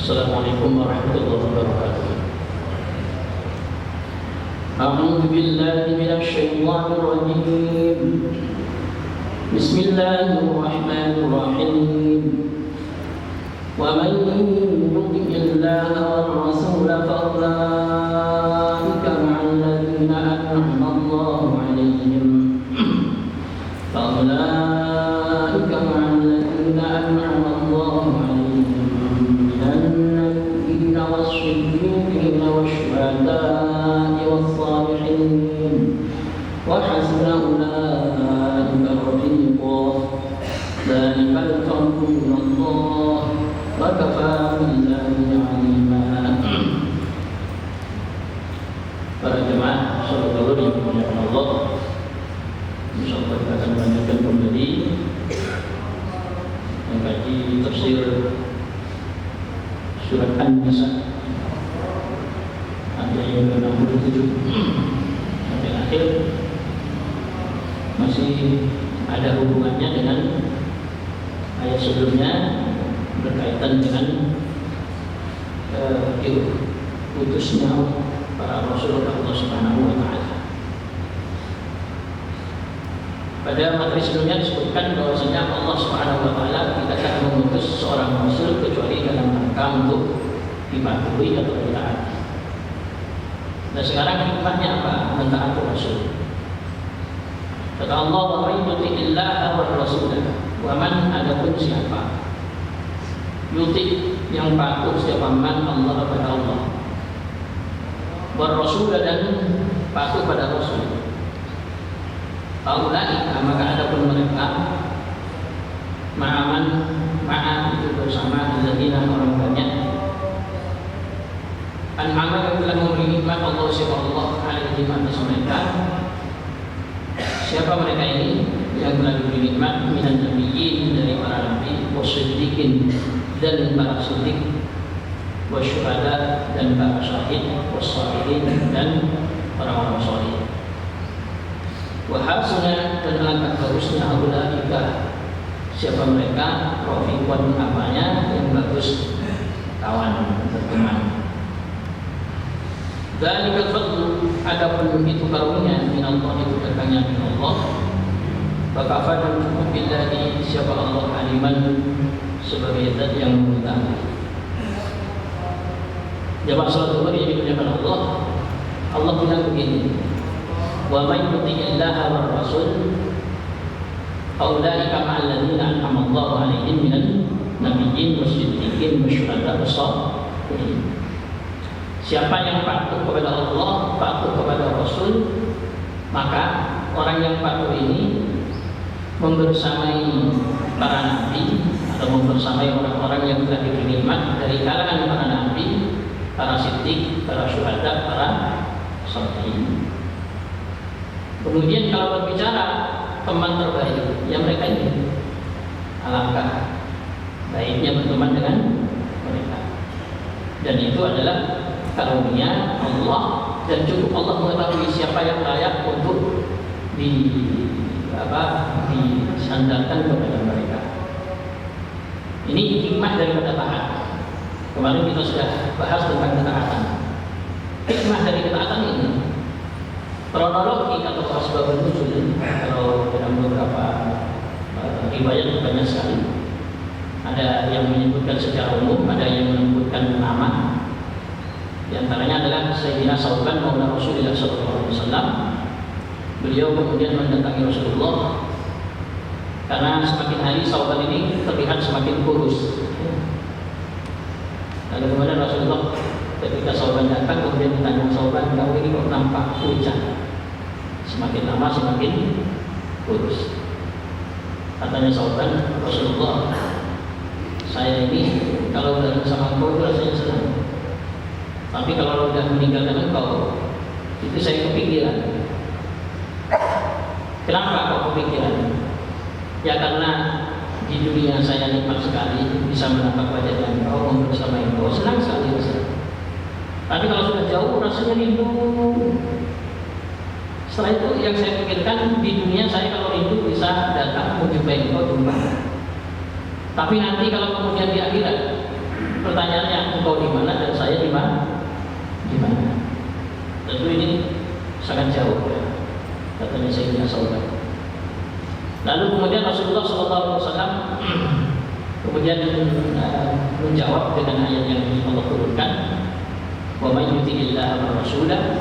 Assalamualaikum warahmatullahi wabarakatuh. A'udzu billahi minasy syaithanir rajim. Bismillahirrahmanirrahim. Wa man yuti'illaha war rasula fa ulaika ma'al ladzina an'ama Allahu 'alaihim. Fa ulaika ma'al ladzina an'ama Allahu 'alaihim minan nabiyyin was-siddiqin wasyuhada'i was-salihin wa hasuna ulaika rafiqa. Dzalikal fadlu minallah wa kafaa billahi 'alima. Para jemaah salat zuhur yang dimuliakan Allah, insyaallah kita akan melanjutkan kembali mengkaji tafsir surat An-Nisa ayat yang ke-67 sampai akhir. Masih ada hubungannya dengan ayat sebelumnya berkaitan dengan utusnya para Rasul Allah Subhanahu wa Ta'ala. Pada materi sebelumnya disebutkan bahwasanya Allah Subhanahu wa Ta'ala tidak akan mengutus seorang Rasul kecuali dalam rangka untuk dipatuhi atau ditaati. Nah, sekarang hikmahnya apa mentaati Rasul? Kata Allah, wa may yuti'illaha war rasulah, wa man, adapun siapa yuti, yang patuh, siapa man Allah kepada Allah, war rasulah, dan patuh pada Rasul. Faulaika, maka adapun mereka, ma'aman, ma'a itu bersama alladzina, orang banyak, an'ama yang telah memberi nikmat Allah subhanahu alaihi atas mereka. Siapa mereka ini? Yang telah diberi nikmat minan nabiyyin, dari para nabi, wasiddiqin, dan para siddiq, wasyuhada, dan para syahid, wassalihin, dan orang-orang saleh. Wa hasuna, dan alangkah bagusnya ulaika, siapa mereka, rafiqan, apanya yang bagus, kawan, berteman. Dzalikal fadlu, adapun itu karunia minallah, itu datangnya min Allah. Fakafa, dan cukup billahi, siapa Allah, aliman, sebagai zat yang mengetahui. Jamaah salat zuhur yang dimuliakan Allah, Allah bilang begini, wa may yuti'illaha war rasul faulaika ma'al ladzina an'ama Allahu 'alaihim minan nabiyyin wasiddiqin wasyuhada'i was-shalihin. Siapa yang patuh kepada Allah, patuh kepada Rasul, maka orang yang patuh ini membersamai para nabi atau membersamai orang-orang yang telah diberi nikmat dari kalangan para nabi, para siddiq, para syuhada, para sholihin. Kemudian kalau berbicara teman terbaik, ya mereka ini, alangkah baiknya berteman dengan mereka. Dan itu adalah karunia Allah, dan cukup Allah mengetahui siapa yang layak untuk disandarkan kepada mereka. Ini hikmah daripada taat. Kemarin kita sudah bahas tentang ketaatan. Hikmah dari ketaatan ini, kronologi atau asbabun nuzul, kalau dalam beberapa riwayat banyak sekali. Ada yang menyebutkan secara umum, ada yang menyebutkan nama. Di antaranya adalah Sayyidina Sauban maula Rasulullah SAW. Beliau kemudian mendatangi Rasulullah karena semakin hari Sauban ini terlihat semakin kurus. Lalu kemudian Rasulullah ketika Sauban datang, kemudian ditanya, Sauban, kamu ini kok nampak pucat? Semakin lama semakin kurus. Katanya Sauban, Rasulullah, saya ini kalau udah sama engkau rasanya senang. Tapi kalau sudah meninggalkan engkau, itu saya kepikiran. Kenapa kok kepikiran? Ya karena di dunia saya nikmat sekali, bisa menatap wajah engkau, bersama engkau, senang sekali rasanya. Tapi kalau sudah jauh, rasanya rindu. Setelah itu yang saya pikirkan, di dunia saya kalau rindu bisa datang menjumpai engkau, jumpa. Tapi nanti kalau kemudian di akhirat, Pertanyaannya, engkau di mana dan saya di mana? Di mana? Tentu ini sangat jauh ya, katanya Sayyidina Sauban. Lalu kemudian Rasulullah SAW kemudian menjawab dengan ayat yang Allah turunkan, wa may yuti'illaha wa rasulahu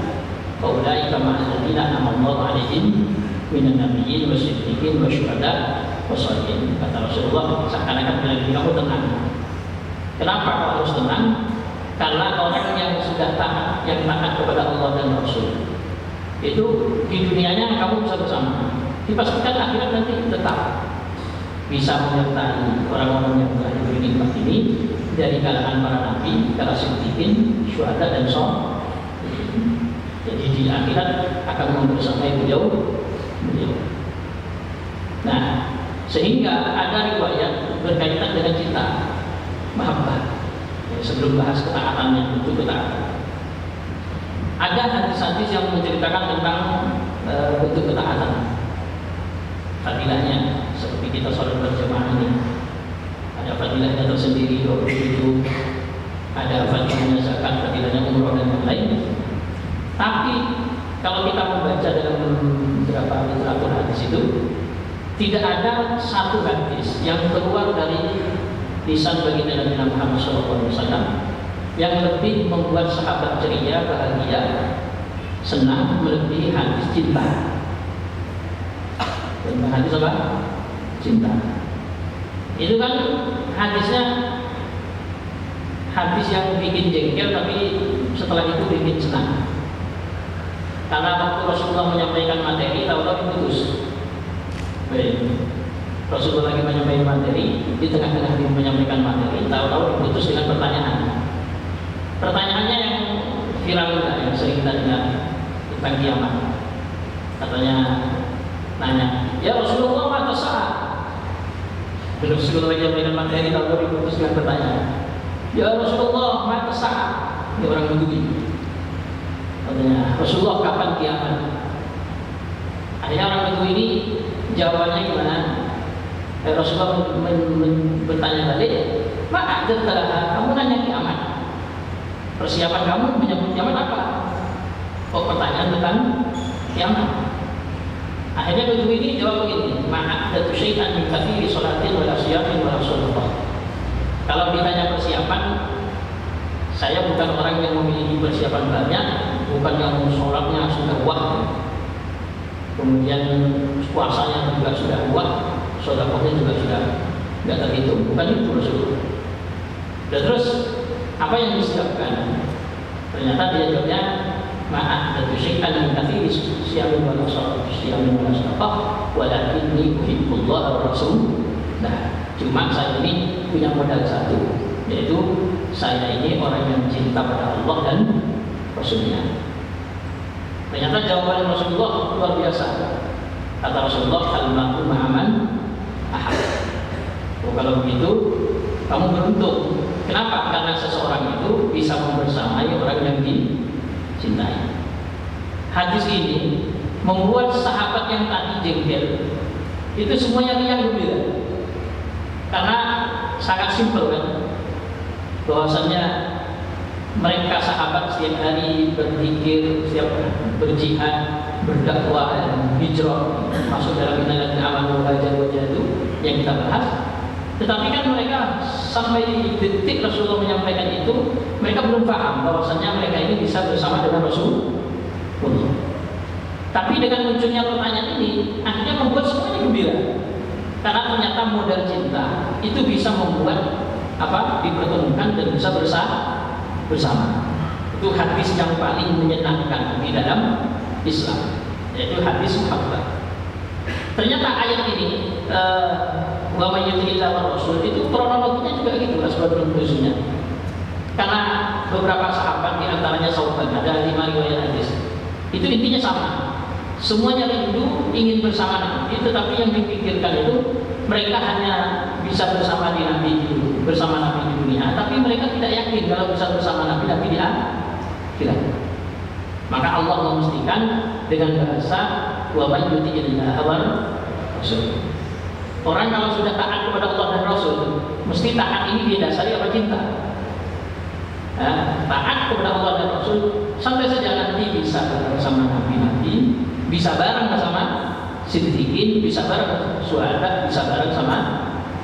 fa ulaika ma'al ladzina an'ama Allahu 'alaihim minan nabiyyin wasiddiqin wasyuhada wassalihin. Kata Rasulullah, seakan-akan bilang, kamu tenang. Kenapa kau harus tenang? Karena orang yang sudah taat, yang taat kepada Allah dan Rasul, itu di dunianya kamu bisa bersama. Dipastikan akhirat nanti tetap bisa menyertai orang-orang yang telah diberi nikmat ini dari kalangan para nabi, para siddiqin, syuhada dan sholihin. Jadi di akhirat akan membersamai beliau. Nah, sehingga ada riwayat berkaitan dengan cinta, mahabbah. Sebelum bahas ketaatannya, itu ketaatan. Ada hadis-hadis yang menceritakan tentang bentuk ketaatan, fadilahnya, seperti kita sholat berjamaah ini. Ada fadilahnya tersendiri 27, ada fadilahnya zakat, fadilahnya umroh dan lain-lain. Tapi kalau kita membaca dalam beberapa literatur hadis itu, tidak ada satu hadis yang keluar dari lisan baginda Nabi Muhammad SAW yang lebih membuat sahabat ceria, bahagia, senang melebihi hadis cinta. Dan hadis apa? Cinta. Itu kan hadisnya hadis yang bikin jengkel, tapi setelah itu bikin senang. Karena waktu Rasulullah menyampaikan materi, tahu-tahu diputus. Baik. Rasulullah lagi menyampaikan materi, di tengah-tengah dia menyampaikan materi, tahu-tahu diputus dengan pertanyaan. Pertanyaannya yang viral juga, yang sering kita dengar tentang kiamat. Katanya nanya, ya Rasulullah mata saat. Rasulullah lagi menyampaikan materi, tahu-tahu diputus dengan pertanyaan. Ya Rasulullah mata saat. Ini orang Bedui. Katanya, Rasulullah kapan kiamat? Akhirnya orang Bedui ini jawabannya gimana? Rasulullah bertanya balik, maka kamu nanya kiamat, persiapan kamu menyambut kiamat apa? Oh, pertanyaan tentang kiamat. Akhirnya Bedui ini jawab begini, ma'adatu syai'an min kathiri sholatin wala siyamin wala sholatin. Kalau ditanya persiapan, saya bukan orang yang memiliki persiapan banyak, bukan yang sholatnya sudah wah, kemudian puasanya juga sudah wah, sedekahnya juga sudah nggak terhitung. Bukan itu Rasulullah. Dan terus apa yang disiapkan? Ternyata dia jawabnya ma'adatu syai'an min kathiri siyamin wala sholatin walakinni uhibbullah wa rasul. Nah, cuma saya ini punya modal satu, yaitu saya ini orang yang cinta pada Allah dan Rasulnya. Ternyata jawaban Rasulullah luar biasa. Kata Rasulullah, al-ma'u ma'aman ahad. Oh, kalau begitu kamu beruntung. Kenapa? Karena seseorang itu bisa membersamai orang yang dicintai. Hadis ini membuat sahabat yang tadi jengkel itu semuanya riang gembira. Karena sangat simpel kan, bahwasannya mereka sahabat setiap hari berzikir, setiap berjihad, berdakwah, hijrah, masuk dalam inalat amal wajah itu yang kita bahas. Tetapi kan mereka sampai detik Rasulullah menyampaikan itu, mereka belum paham bahwasannya mereka ini bisa bersama dengan Rasulullah. Tapi dengan munculnya pertanyaan ini, akhirnya membuat semuanya gembira. Karena ternyata modal cinta itu bisa membuat dipertemukan dan bisa bersama. Itu hadis yang paling menyenangkan di dalam Islam, yaitu hadis mahabbah. Ternyata ayat ini wa may yuti'illah wa rasul itu kronologinya juga gitu asbabun nuzulnya. Karena beberapa sahabat di antaranya Sauban, ada 5 riwayat hadis. Itu intinya sama. Semuanya rindu ingin bersama Nabi, tetapi yang dipikirkan itu mereka hanya bisa bersama di Nabi dulu, bersama Nabi di dunia, tapi mereka tidak yakin kalau bisa bersama Nabi di akhirat. Maka Allah memastikan dengan bahasa wa may yuti'illah wa rasul. Orang kalau sudah taat kepada Allah dan Rasul, mesti taat ini didasari apa? Cinta. taat kepada Allah dan Rasul, sampai saja nanti bisa bersama nabi-nabi, bisa bareng bersama siddiqin, bisa bareng syuhada, bisa bareng sama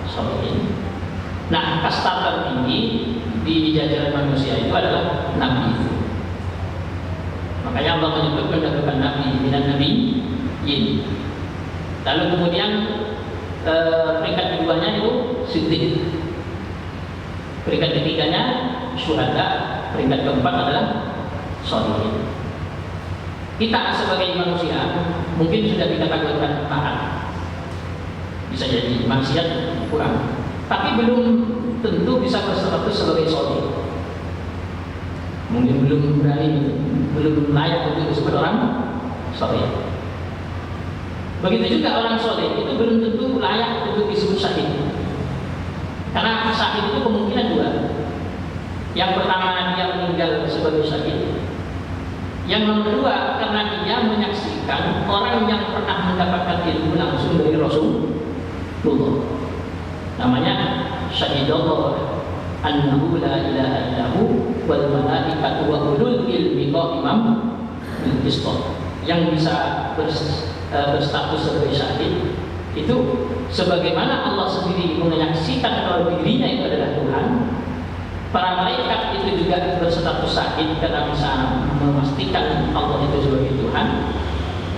sholihin. Nah, kasta tertinggi di jajaran manusia itu adalah nabi itu. Makanya Allah menyebut mendahulukan nabi minan nabiyyin. Lalu kemudian peringkat keduanya itu siddiq, peringkat ketiganya syuhada, peringkat keempat adalah sholihin. Kita sebagai manusia mungkin sudah dikategorikan taat, bisa jadi maksiat kurang, tapi belum tentu bisa berstatus sebagai sholih. Mungkin belum berani, belum layak untuk disebut orang sholih. Begitu juga orang sholih itu belum tentu layak untuk disebut syahid. Karena syahid itu kemungkinan dua. Yang pertama, dia meninggal sebagai syahid. Yang nomor dua, karena dia menyaksikan orang yang pernah mendapatkan ilmu langsung dari Rasulullah. Namanya syahidallah annahu la ilaha illahu wal malaikatu wa ulul ilmi qa'iman bil qist. Yang bisa berstatus sebagai syahid itu sebagaimana Allah sendiri menyaksikan kalau dirinya itu adalah Tuhan. Para malaikat itu juga berstatus syahid karena bisa memastikan Allah itu sebagai Tuhan.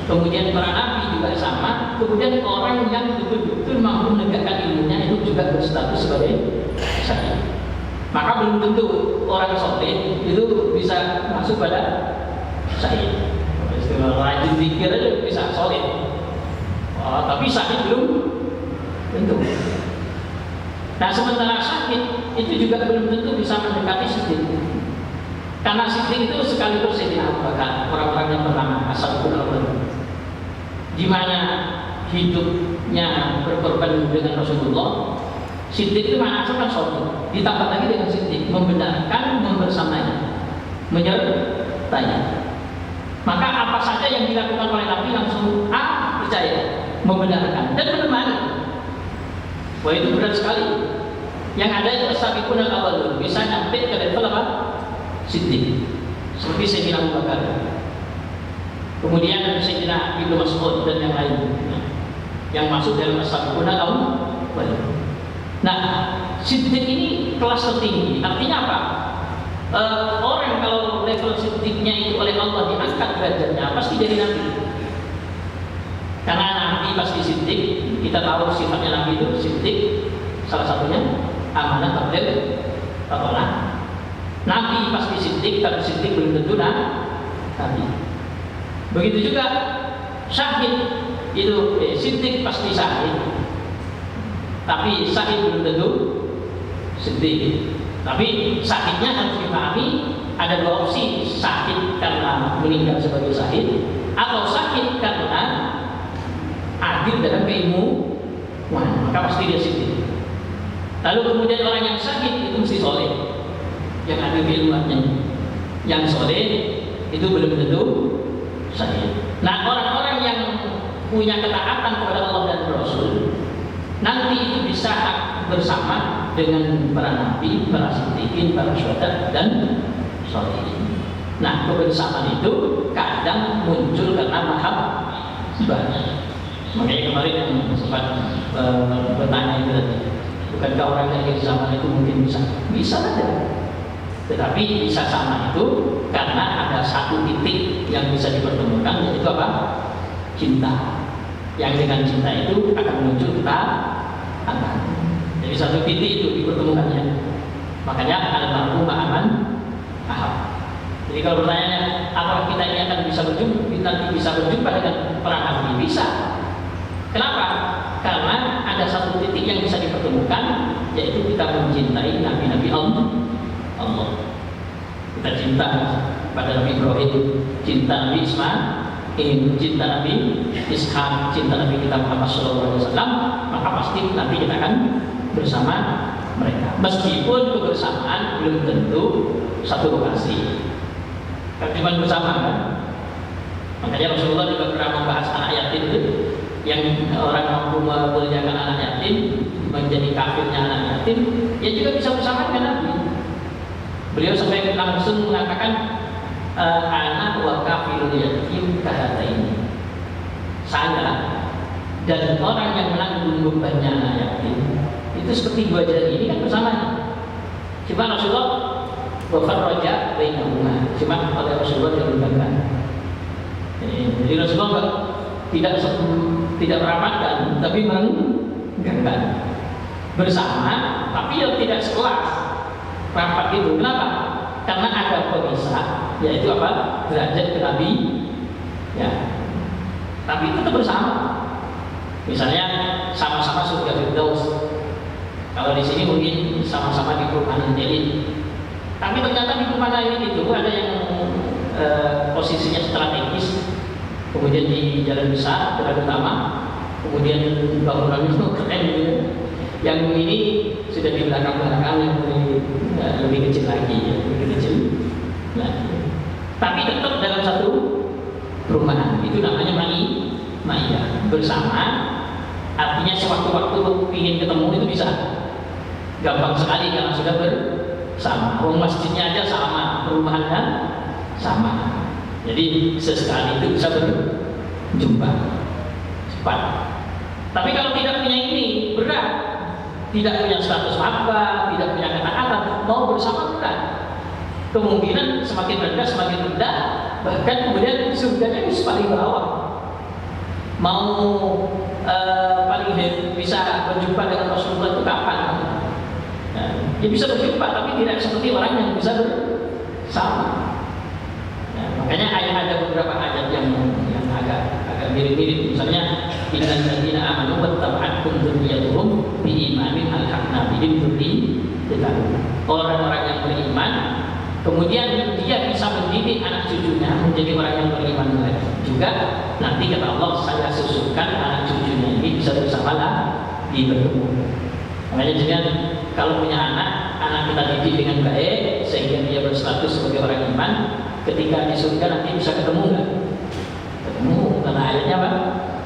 Kemudian para nabi juga sama. Kemudian orang yang betul-betul mampu menegakkan ilmunya itu juga berstatus sebagai syahid. Maka belum tentu orang soleh itu bisa masuk pada syahid. Istilah rajin zikir aja bisa soleh. Tapi syahid belum tentu. Nah, sementara syahid itu juga belum tentu bisa mendekati siddiq. Karena siddiq itu sekaligus Sayyidina Abu Bakar, orang-orang yang pertama, as-sabiqun al-awwalun, di mana hidupnya berkorban dengan Rasulullah. Siddiq itu mana asalkan sholih, ditambah lagi dengan siddiq, membenarkan, membersamanya, menyertainya. Maka apa saja yang dilakukan oleh Nabi langsung percaya, membenarkan dan menemani. Wah, itu berat sekali. Yang ada itu as-sabiqun al-awwalun, bisa nyampe ke level apa? Siddiq. Seperti Sayyidina Abu Bakar. Kemudian Sayyidina Ibnu Mas'ud dan yang lain, yang masuk dalam as-sabiqun al-awwalun. Nah, siddiq ini kelas tertinggi. Artinya apa? Orang kalau level siddiqnya itu oleh Allah diangkat derajatnya, pasti jadi nabi. Karena nabi pasti siddiq. Kita tahu sifatnya nabi itu siddiq. Salah satunya amanah, tabligh, tolak. Nabi pasti siddiq, tapi siddiq belum tentu nabi. Begitu juga syahid itu siddiq pasti syahid, tapi syahid belum tentu siddiq. Tapi syahidnya harus dipahami ada dua opsi: syahid karena meninggal sebagai syahid, atau syahid karena adil dalam keilmuan, maka pasti dia siddiq. Lalu kemudian orang yang syahid itu mesti soleh, yang adil keilmuannya. Yang soleh itu belum tentu syahid. Nah, orang-orang yang punya ketaatan kepada Allah dan Rasul nanti itu bisa bersama dengan para nabi, para siddiqin, para syuhada dan sholihin. Nah, kebersamaan itu kadang muncul karena mahabbah. Makanya kemarin yang sempat bertanya itu tadi, bukankah orang yang zaman itu mungkin bisa ada, tetapi bisa sama itu karena ada satu titik yang bisa dipertemukan, yaitu apa? Cinta. Yang dengan cinta itu akan muncul ketaatan. Jadi satu titik itu dipertemukannya. Makanya al-mar'u ma'aman ahab. Jadi kalau pertanyaannya, apakah kita ini akan bisa berjumpa dengan para nabi? Bisa. Kenapa? Karena ada satu titik yang bisa dipertemukan, yaitu kita mencintai nabi-nabi Allah. Kita cinta pada Nabi Ibrahim, cinta Nabi Ismail, cinta Nabi Ishak, cinta Nabi kita Muhammad SAW, maka pasti nanti kita akan bersama mereka. Meskipun kebersamaan belum tentu satu lokasi, cuma bersama kan. Makanya Rasulullah juga pernah membahas anak yatim itu, yang orang mampu memuliakan anak yatim, menjadi kafirnya anak yatim, ya juga bisa bersama dengan Nabi. Beliau sampai langsung mengatakan anak wa kafirul yatim kahataini. Saya dan orang yang menanggung bebannya anak yatim itu seperti dua jari ini kan bersamanya. Cuma Rasulullah wafarraja bainahuma. Cuma oleh Rasulullah dibedakan. Jadi Rasulullah tidak merapatkan, tapi mengganggan bersama, tapi yang tidak sekelas rapat itu. Kenapa? Karena ada pemisah, yaitu apa? Derajat ke Nabi, ya. Tapi itu tetap bersama. Misalnya sama-sama surga Firdaus. Kalau di sini mungkin sama-sama di perumahan elit. Tapi ternyata di perumahan elit itu ada yang posisinya strategis, kemudian di jalan besar, jalan utama, kemudian bangunan itu keren gitu. Yang ini sudah di belakang-belakang yang lebih kecil lagi, ya, lebih kecil. Nah, tapi tetap dalam satu perumahan. Itu namanya ma'iyah bersama. Artinya sewaktu-waktu ingin ketemu itu bisa gampang sekali karena sudah bersama. Masjidnya aja sama, perumahannya sama. Jadi sesekali itu bisa berjumpa cepat. Tapi kalau tidak punya ini berat, tidak punya status apa, tidak punya kata-kata, mau bersama berat. Kemungkinan semakin rendah, bahkan kemudian surganya bisa paling bawah. Mau paling bisa berjumpa dengan Rasulullah itu kapan? Ya bisa berjumpa, tapi tidak seperti orang yang bisa bersama. Makanya ada beberapa ayat yang agak mirip-mirip. Misalnya innal ladzina amanu wattaba'atkum dzurriyyatuhum biimanin alhaqna bihim dzurriyyatahum. Orang-orang yang beriman kemudian dia bisa mendidik anak cucunya menjadi orang yang beriman juga. Nanti kata Allah, saya susukan anak cucunya ini bisa bersamalah di bertemu. Makanya jangan kalau punya anak kita didik dengan baik sehingga dia berstatus sebagai orang iman. Ketika di surga nanti bisa ketemu nggak? Ketemu, karena ayatnya apa?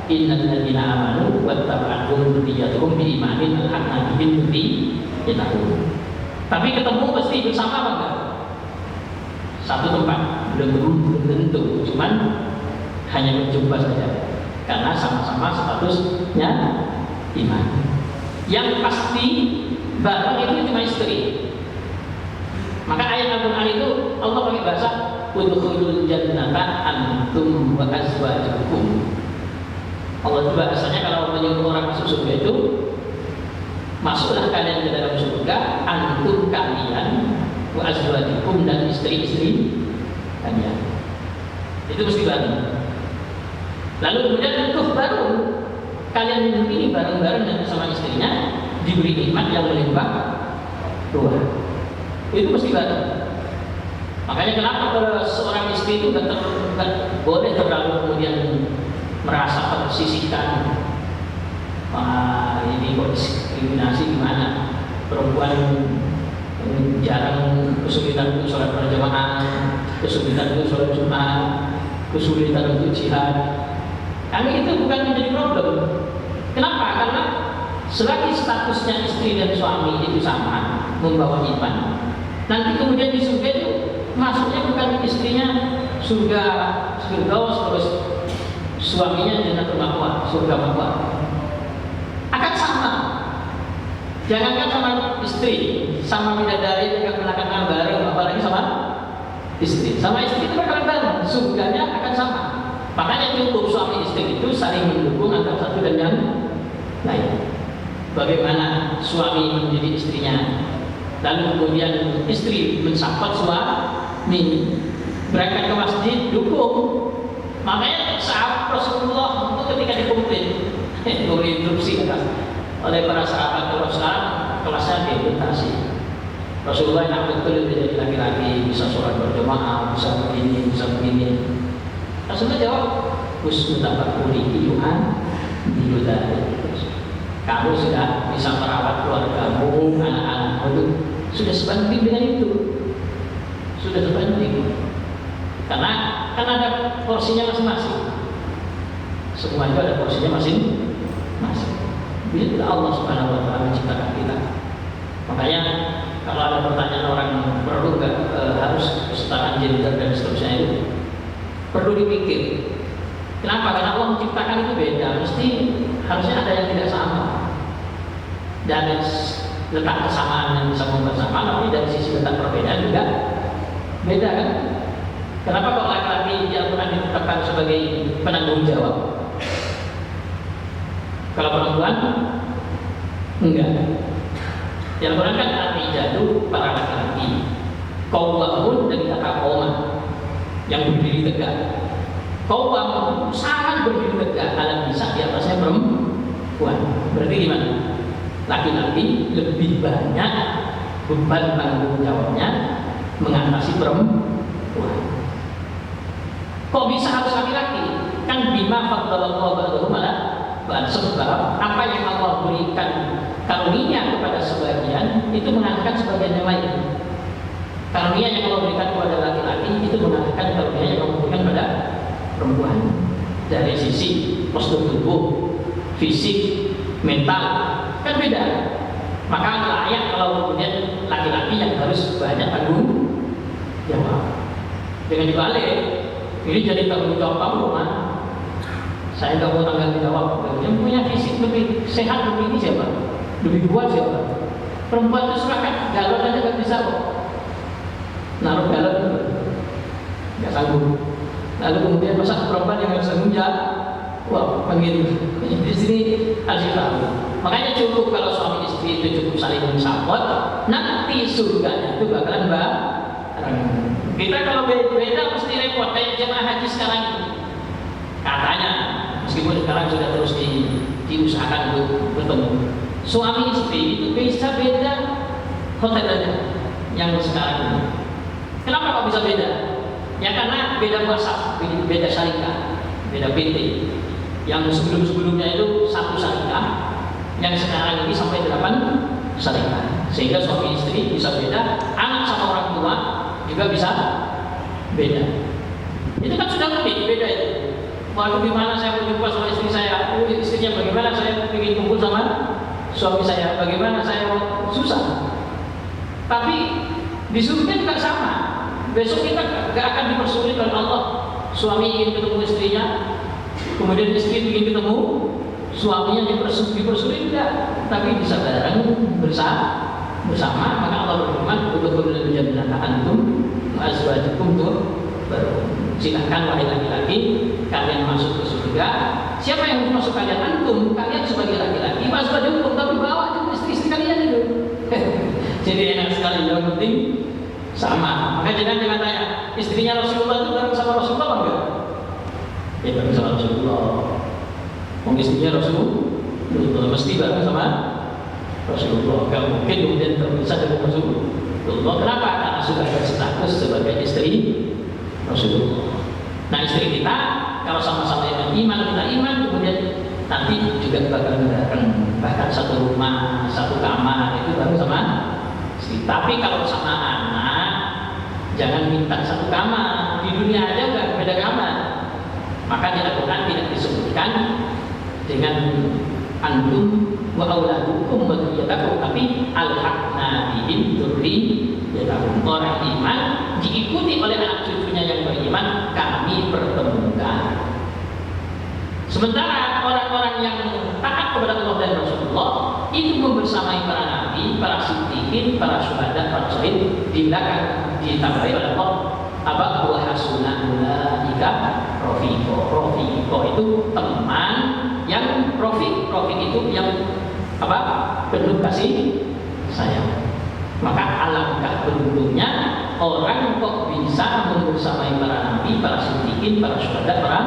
Innal ladzina amanu wattaba'athum dzurriyyatuhum biimanin alhaqna bihim dzurriyyatahum. Tapi ketemu pasti bersama apa enggak? Satu tempat, belum tentu, cuman hanya berjumpa saja. Karena sama-sama statusnya iman. Yang pasti bareng itu cuma istri. Maka ayat Al-Quran itu Allah pakai bahasa udkhulul jannata antum wa azwajukum. Allah itu bahasanya kalau menyuruh orang masuk surga itu, masuklah kalian ke dalam surga, antum kalian wa azwajukum dan istri-istri kalian. Itu mesti bareng. Lalu kemudian itu baru kalian hidup ini bareng-bareng dan bersama istrinya diberi nikmat yang melimpah ruah. Itu mesti bareng. Makanya kenapa kalau seorang istri itu nggak boleh terlalu kemudian merasa tersisihkan. Wah, ini kok diskriminasi gimana? Perempuan jarang, kesulitan untuk sholat berjamaah, kesulitan untuk sholat Jumat, kesulitan untuk jihad. Kami itu bukan menjadi problem. Kenapa? Karena selagi statusnya istri dan suami itu sama, membawa iman, nanti kemudian di surga itu masuknya bukan istrinya surga Firdaus terus suaminya Jannatul Ma'wa, surga Ma'wa. Akan sama. Jangankan sama istri, sama bidadari yang melakukan bareng, apalagi sama istri. Sama istri itu bakalan bareng, surganya akan sama. Makanya cukup suami istri itu saling mendukung antara satu dan yang lain. Bagaimana suami menjadi istrinya, lalu kemudian istri mensupport suami, berangkat ke masjid dukung. Makanya sahabat Rasulullah itu ketika dikomplain, diberi instruksi oleh para sahabat kalau sekarang kelasnya diimplementasi. Rasulullah yang betul menjadi laki-laki, bisa sholat berjamaah, bisa begini, bisa begini. Rasulullah jawab, husnul kuliki yuhan diyudari. Kamu sudah bisa merawat keluargamu, anak-anakmu, sudah sebanding dengan itu, sudah sebanding. Karena kan ada porsinya masing-masing. Semua itu ada porsinya masing-masing. Bila Allah Subhanahu Wa Taala menciptakan kita. Makanya kalau ada pertanyaan orang perlu nggak gender dan seterusnya itu perlu dipikir. Kenapa? Karena Allah menciptakan itu beda, mesti harusnya ada yang tidak sama. Dan letak kesamaan yang bisa membuat sama, tapi dari sisi letak perbedaan juga beda kan? Kenapa kalau laki-laki di Al-Quran ditetapkan sebagai penanggung jawab? Kalau perempuan enggak. Di Al-Quran kan ar-rijalu para laki-laki, qawwamun dari kata qawma yang berdiri tegak. Qawwam sangat berdiri tegak, alam bisa di atasnya perempuan. Berarti gimana? Laki-laki lebih banyak beban tanggung jawabnya mengatasi perempuan. Kok bisa harus laki-laki? Kan bima faddalallahu ba'dahum ala ba'd, sebab apa yang Allah berikan karunia kepada sebagian itu mengalahkan sebagian yang lain. Karunia yang Allah berikan kepada laki-laki itu mengalahkan karunia yang Allah berikan pada perempuan. Dari sisi postur tubuh, fisik, mental kan beda. Maka layak kalau kemudian laki-laki yang harus banyak tanggung jawab. Dengan dibalik, ini jadi tanggung jawab kamu rumah. Saya nggak mau tanggung jawab. Yang punya fisik lebih sehat lebih ini siapa? Lebih kuat siapa? Perempuan itu serahkan, galon aja nggak bisa kok. Naruh galon nggak sanggup. Lalu kemudian masa perempuan yang nggak bisa nunjuk? Wah, begitu. Di sini harus tahu. Makanya cukup kalau suami istri itu cukup saling mensupport, nanti surganya itu bakalan bareng. Kita kalau beda mesti repot kayak jemaah haji sekarang ini. Katanya, meskipun sekarang sudah terus diusahakan untuk bertemu. Suami istri itu bisa beda hotel aja yang sekarang ini. Kenapa kok bisa beda? Ya karena beda puasa, beda syarikat, beda PT. Yang sebelum-sebelumnya itu satu syarikat, yang sekarang ini sampai 8 syarikat. Sehingga suami istri bisa beda, anak sama orang tua juga bisa beda. Itu kan sudah lebih beda itu. Waduh, gimana saya mau jumpa sama istri saya? Istrinya bagaimana saya ingin kumpul sama suami saya? Bagaimana saya mau susah? Tapi di surga juga sama. Besok kita gak akan dipersulit oleh Allah. Suami ingin ketemu istrinya, kemudian istri ingin ketemu suaminya, dipersulit tidak, tapi bisa bareng bersama. Maka Allah berfirman, udkhulul jannata antum wa azwajukum silakan wahai laki-laki, kalian masuk ke surga. Siapa yang masuk kalian? Antum, kalian sebagai laki-laki, wa azwajukum, tapi bawa juga istri-istri kalian itu. Jadi enak sekali, yang penting sama. Maka jangan tanya, istrinya Rasulullah itu bareng sama Rasulullah enggak? Ya bareng sama Rasulullah. Istrinya Rasulullah mesti bareng sama Rasulullah. Gak mungkin kemudian terpisah dengan Rasulullah. Kenapa? Karena sudah berstatus sebagai istri Rasulullah. Nah, istri kita kalau sama-sama yang iman, kita iman, kemudian nanti juga bakal bareng, bahkan satu rumah, satu kamar itu baru sama istri. Tapi kalau sama anak, jangan minta satu kamar. Di dunia aja udah beda kamar. Maka di Al-Quran tidak disebutkan dengan antum wa auladukum wa dzurriyyatakum, tapi alhaqna bihim dzurriyyatahum. Orang iman diikuti oleh anak cucunya yang beriman, kami pertemukan. Sementara orang-orang yang taat kepada Allah dan Rasulullah itu membersamai para nabi, para siddiqin, para syuhada, para syahid di belakang, ditambahi oleh Allah apa wa hasuna ulaika rafiqo itu teman yang rafiq itu yang apa penuh kasih sayang. Maka alangkah beruntungnya orang kok bisa membersamai para nabi, para siddiqin, para syuhada, para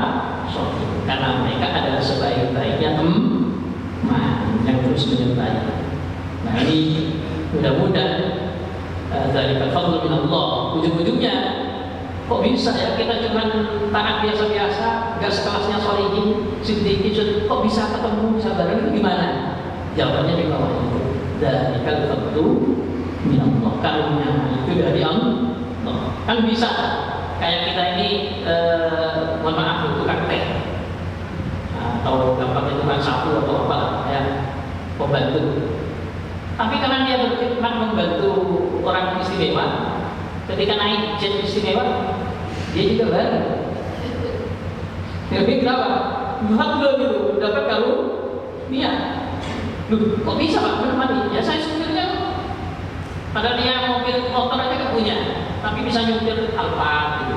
syahid, karena mereka adalah sebaik-baiknya teman yang terus menyertai. Nah, ini mudah-mudahan dari fadl min Allah. Ujung-ujungnya kok bisa ya kita cuma taat biasa-biasa, gak sekelasnya sholihin, siddiqin, kok bisa ketemu, bisa bareng, itu gimana? Jawabannya di bawah itu. Dari fadl min Allah, karunia itu dari Allah. Kan bisa kayak kita ini mohon maaf tukang teh atau gampangnya tukang sapu atau apa ya, pembantu. Tapi karena dia berkhidmat membantu orang istimewa, ketika naik jet istimewa, dia juga baru. Tapi kenapa? Alhamdulillah gitu, dapat karunia. Duh, kok bisa Pak menemani? Ya saya supirnya. Padahal dia motor aja gak punya, tapi bisa nyupir Alphard gitu,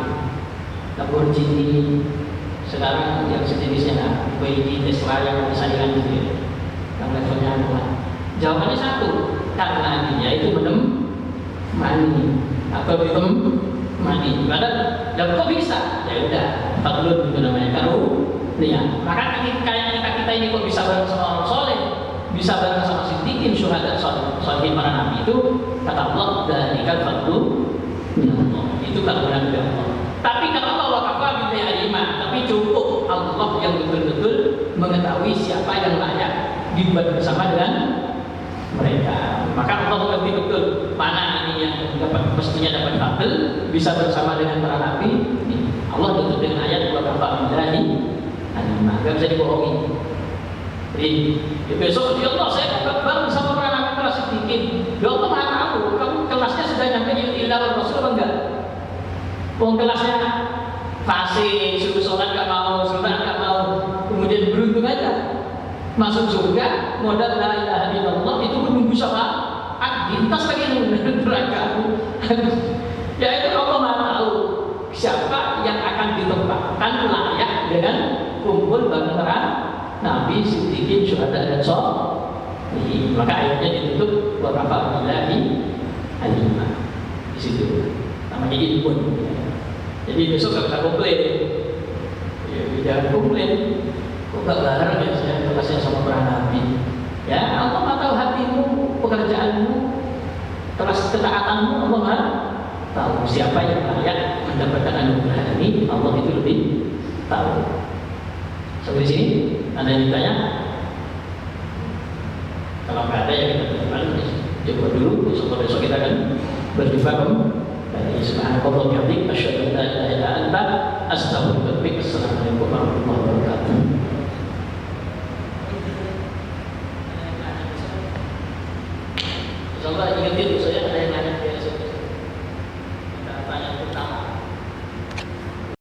Lamborghini. Sekarang yang sejenisnya BYD, Tesla yang disaingan gitu ya, yang levelnya adalah. Jawabannya satu, karena dia itu menemani atau ditemani. Padahal, kok bisa? Ya udah, fadlun itu namanya karunia. Maka kita ini kok bisa bareng sama orang soleh, bisa bareng sama siddiqin, syuhada, sholihin, para nabi itu kata Allah dari fadlun minallah. Itu karunia dari Allah. Tapi kata Allah wakafa billahi alima, tapi cukup Allah yang betul-betul mengetahui siapa yang layak dibuat bersama dengan mereka. Maka Allah mengerti betul mana ini yang mestinya dapat fadl bisa bersama dengan para nabi. Allah tutup dengan ayat wakafa billahi alima, gak bisa dibohongi. Jadi besok ya Allah saya bareng sama para nabi para siddiqin. Ya Allah maha tahu kamu kelasnya sudah nyampe ilah wal rasul apa enggak? Kelasnya fase, suruh sholat gak mau, sholat gak mau, kemudian beruntung aja masuk surga, modal la ilaha illallah itu menunggu sama lintas lagi neraka. Ya itu Allah maha tahu siapa yang akan ditempatkan layak dengan kumpul bareng para nabi, siddiqin, syuhada dan sholihin. Maka ayatnya ditutup wa kafa billahi alima. Di situ namanya ilmun. Jadi besok gak bisa komplain. Ya, jangan komplain. Kok gak bareng ya saya kelasnya sama para nabi. Ya Allah maha tahu hatimu, pekerjaanmu, kelas ketaatanmu. Allah maha tahu siapa yang layak mendapatkan anugerah ini. Allah itu lebih tahu. Sampai di sini ada yang ditanya? Kalau nggak ada ya kita tutup coba dulu. Besok kita akan berjumpa kembali. Subhanallah wa bihamdihi asyhadu an la ilaha illa anta astaghfiruka wa atubu ilaik. Assalamualaikum warahmatullahi wabarakatuh.